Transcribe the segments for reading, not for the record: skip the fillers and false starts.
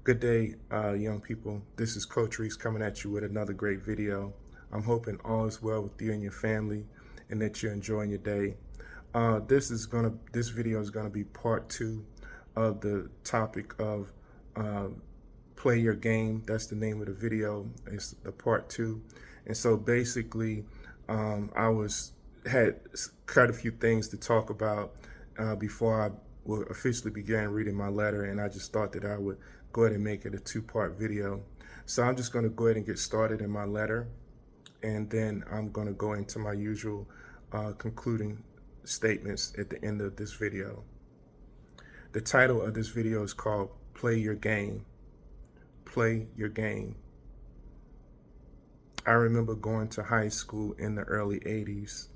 Good day, young people. This is Coach Reese coming at you with another great video. I'm hoping all is well with you and your family and that you're enjoying your day. This video is gonna be part two of the topic of uh, play your game. That's the name of the video. It's the part two. And so basically, had quite a few things to talk about before I officially began reading my letter, and I just thought that I would go ahead and make it a two-part video. So I'm just going to go ahead and get started in my letter, and then I'm going to go into my usual concluding statements at the end of this video. The title of this video is called Play Your Game. Play Your Game. I remember going to high school in the early 80s.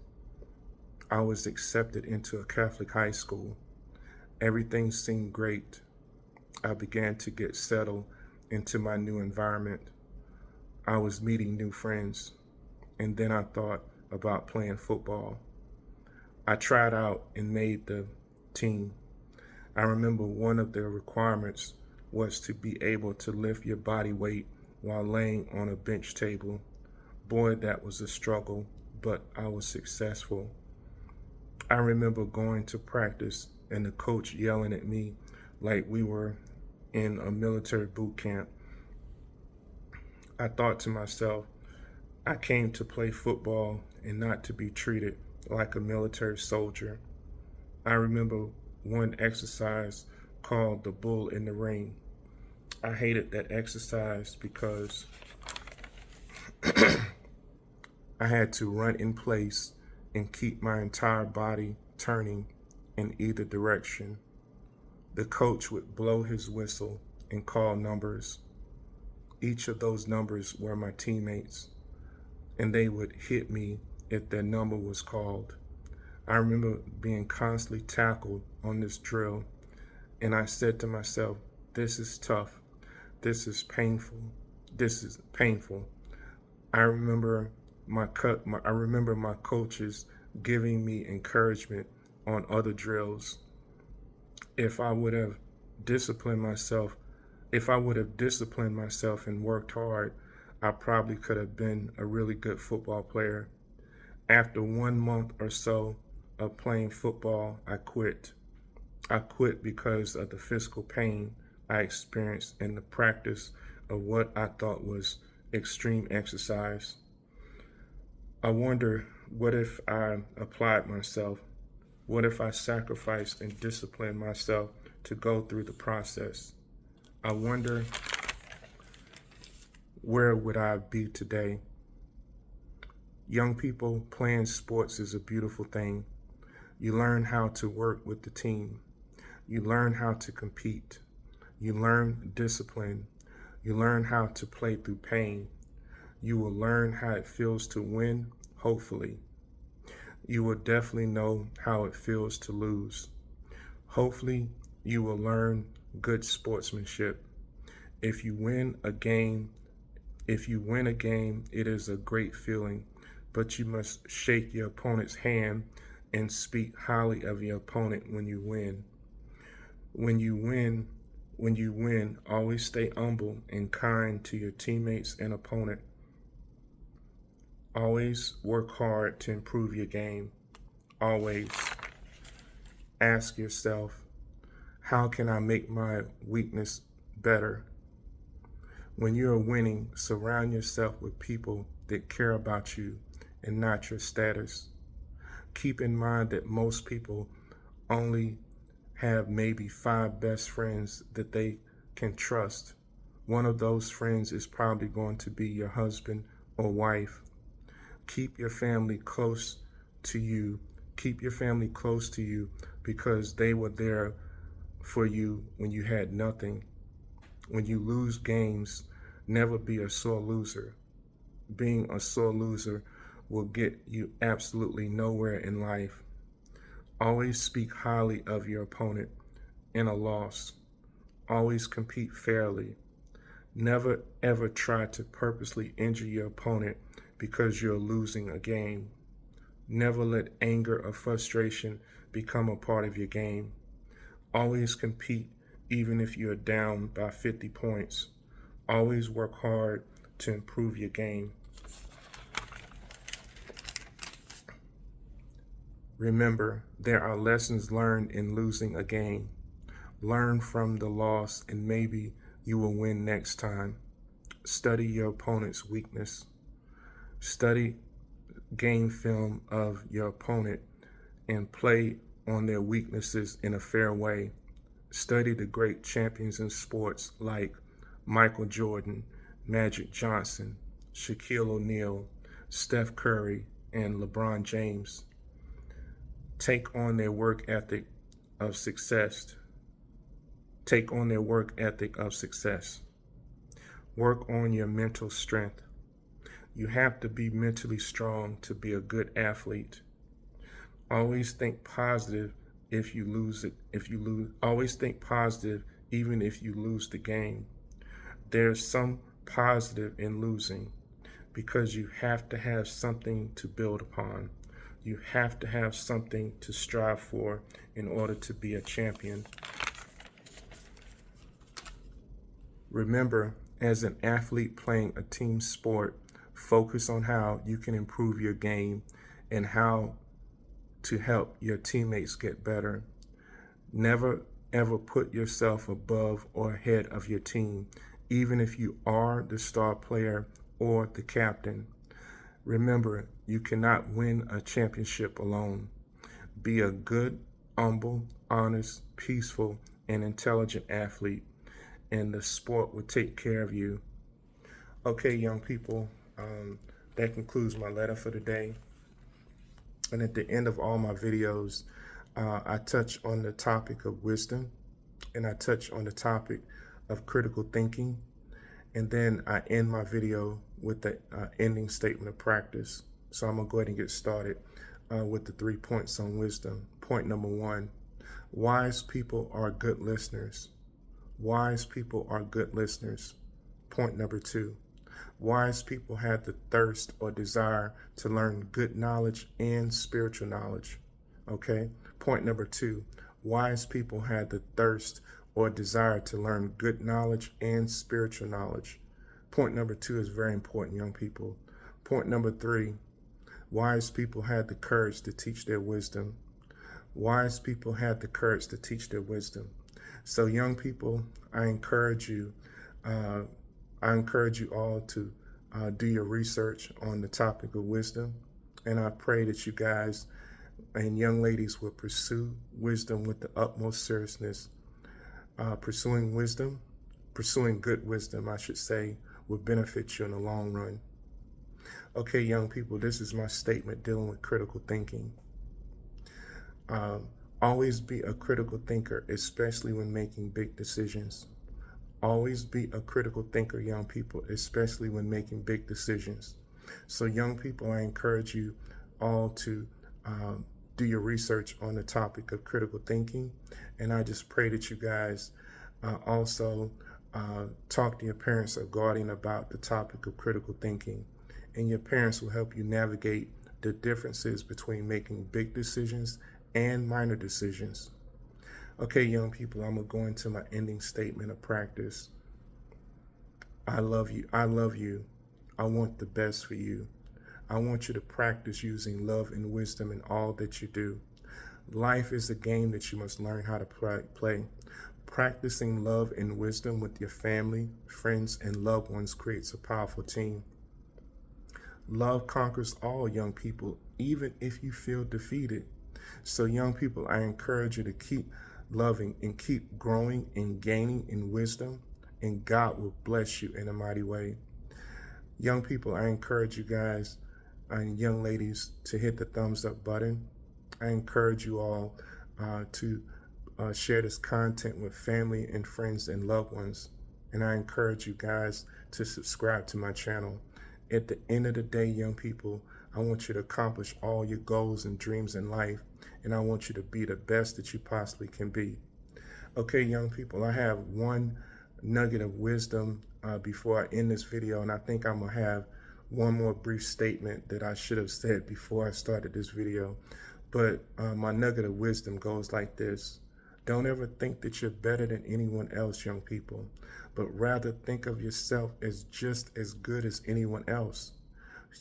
I was accepted into a Catholic high school. Everything seemed great. I began to get settled into my new environment. I was meeting new friends, and then I thought about playing football. I tried out and made the team. I remember one of the requirements was to be able to lift your body weight while laying on a bench table. Boy, that was a struggle, but I was successful. I remember going to practice and the coach yelling at me like we were in a military boot camp. I thought to myself, I came to play football and not to be treated like a military soldier. I remember one exercise called the bull in the ring. I hated that exercise because I had to run in place and keep my entire body turning in either direction. The coach would blow his whistle and call numbers. Each of those numbers were my teammates, and they would hit me if their number was called. I remember being constantly tackled on this drill, and I said to myself, this is tough. This is painful. This is painful. I remember my coaches giving me encouragement on other drills. If I would have disciplined myself and worked hard, I probably could have been a really good football player. After 1 month or so of playing football, I quit. I quit because of the physical pain I experienced in the practice of what I thought was extreme exercise. I wonder, what if I applied myself? What if I sacrificed and disciplined myself to go through the process? I wonder, where would I be today? Young people, playing sports is a beautiful thing. You learn how to work with the team. You learn how to compete. You learn discipline. You learn how to play through pain. You will learn how it feels to win, hopefully. You will definitely know how it feels to lose. Hopefully, you will learn good sportsmanship. If you win a game, it is a great feeling, but you must shake your opponent's hand and speak highly of your opponent when you win. When you win, always stay humble and kind to your teammates and opponent. Always work hard to improve your game. Always ask yourself, how can I make my weakness better? When you are winning, surround yourself with people that care about you and not your status. Keep in mind that most people only have maybe 5 best friends that they can trust. One of those friends is probably going to be your husband or wife. Keep your family close to you. Keep your family close to you because they were there for you when you had nothing. When you lose games, never be a sore loser. Being a sore loser will get you absolutely nowhere in life. Always speak highly of your opponent in a loss. Always compete fairly. Never ever try to purposely injure your opponent because you're losing a game. Never let anger or frustration become a part of your game. Always compete even if you're down by 50 points. Always work hard to improve your game. Remember, there are lessons learned in losing a game. Learn from the loss and maybe you will win next time. Study your opponent's weakness. Study game film of your opponent and play on their weaknesses in a fair way. Study the great champions in sports like Michael Jordan, Magic Johnson, Shaquille O'Neal, Steph Curry, and LeBron James. Take on their work ethic of success. Take on their work ethic of success. Work on your mental strength. You have to be mentally strong to be a good athlete. Always think positive if you lose it. Always think positive even if you lose the game. There's some positive in losing because you have to have something to build upon. You have to have something to strive for in order to be a champion. Remember, as an athlete playing a team sport, focus on how you can improve your game and how to help your teammates get better. Never ever put yourself above or ahead of your team, even if you are the star player or the captain. Remember, you cannot win a championship alone. Be a good, humble, honest, peaceful, and intelligent athlete, and the sport will take care of you. Okay, young people, that concludes my letter for today. And at the end of all my videos, I touch on the topic of wisdom, and I touch on the topic of critical thinking, and then I end my video with the ending statement of practice. So I'm gonna go ahead and get started with the 3 points on wisdom. Point number 1, wise people are good listeners. Wise people are good listeners. Point number 2, wise people have the thirst or desire to learn good knowledge and spiritual knowledge. Okay? Point number 2, wise people have the thirst or desire to learn good knowledge and spiritual knowledge. Point number 2 is very important, young people. Point number 3, wise people had the courage to teach their wisdom. Wise people had the courage to teach their wisdom. So young people, I encourage you all to do your research on the topic of wisdom. And I pray that you guys and young ladies will pursue wisdom with the utmost seriousness. Pursuing good wisdom, I should say, will benefit you in the long run. Okay, young people, this is my statement dealing with critical thinking. Always be a critical thinker, especially when making big decisions. Always be a critical thinker, young people, especially when making big decisions. So young people, I encourage you all to do your research on the topic of critical thinking. And I just pray that you guys also talk to your parents or guardian about the topic of critical thinking. And your parents will help you navigate the differences between making big decisions and minor decisions. Okay, young people, I'm going to go into my ending statement of practice. I love you. I love you. I want the best for you. I want you to practice using love and wisdom in all that you do. Life is a game that you must learn how to play. Practicing love and wisdom with your family, friends, and loved ones creates a powerful team. Love conquers all, young people, even if you feel defeated. So young people, I encourage you to keep loving and keep growing and gaining in wisdom, and God will bless you in a mighty way. Young people, I encourage you guys and young ladies to hit the thumbs up button. I encourage you all to share this content with family and friends and loved ones. And I encourage you guys to subscribe to my channel. At the end of the day, young people, I want you to accomplish all your goals and dreams in life, and I want you to be the best that you possibly can be. Okay, young people, I have one nugget of wisdom before I end this video, and I think I'm going to have one more brief statement that I should have said before I started this video. But my nugget of wisdom goes like this. Don't ever think that you're better than anyone else, young people, but rather think of yourself as just as good as anyone else.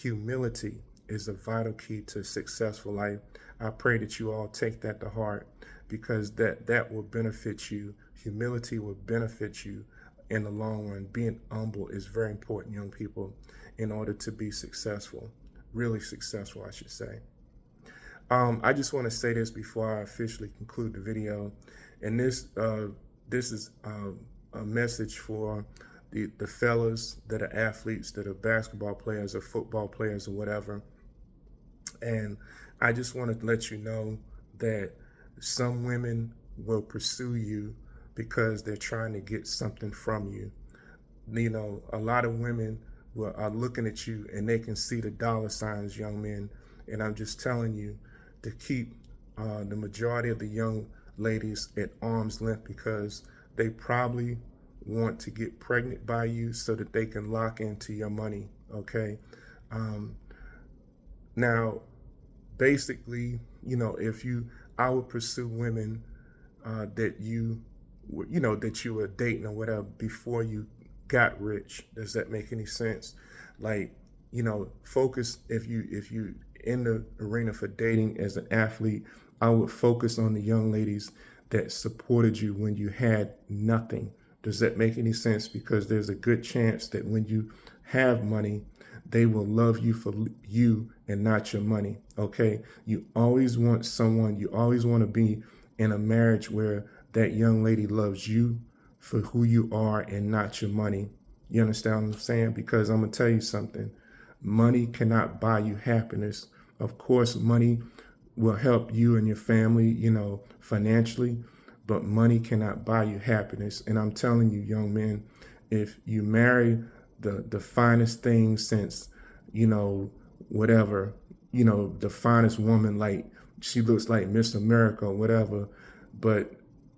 Humility is a vital key to a successful life. I pray that you all take that to heart, because that will benefit you. Humility will benefit you in the long run. Being humble is very important, young people, in order to be successful, really successful, I should say. I just want to say this before I officially conclude the video, and this is a message for the fellas that are athletes, that are basketball players or football players or whatever. And I just want to let you know that some women will pursue you because they're trying to get something from you. You know, a lot of women are looking at you and they can see the dollar signs, young men. And I'm just telling you to keep the majority of the young ladies at arm's length, because they probably want to get pregnant by you so that they can lock into your money. Okay. Now, basically, you know, I would pursue women that that you were dating or whatever before you got rich. Does that make any sense? Like, focus, if you in the arena for dating as an athlete, I would focus on the young ladies that supported you when you had nothing. Does that make any sense? Because there's a good chance that when you have money, they will love you for you and not your money. Okay. You always want to be in a marriage where that young lady loves you for who you are and not your money. You understand what I'm saying? Because I'm going to tell you something. Money cannot buy you happiness. Of course, money will help you and your family, financially, but money cannot buy you happiness. And I'm telling you, young men, if you marry the finest thing since, whatever, the finest woman, like she looks like Miss America or whatever, but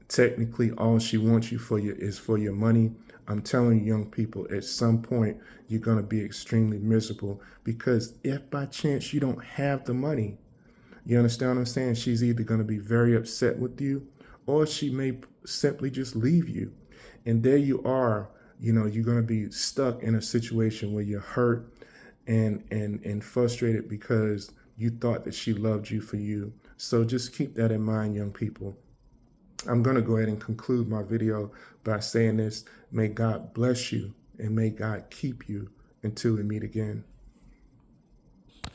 technically all she wants you for is for your money. I'm telling you, young people, at some point you're going to be extremely miserable, because if by chance you don't have the money, you understand what I'm saying? She's either going to be very upset with you, or she may simply just leave you. And there you are, you're going to be stuck in a situation where you're hurt and frustrated because you thought that she loved you for you. So just keep that in mind, young people. I'm going to go ahead and conclude my video by saying this. May God bless you and may God keep you until we meet again.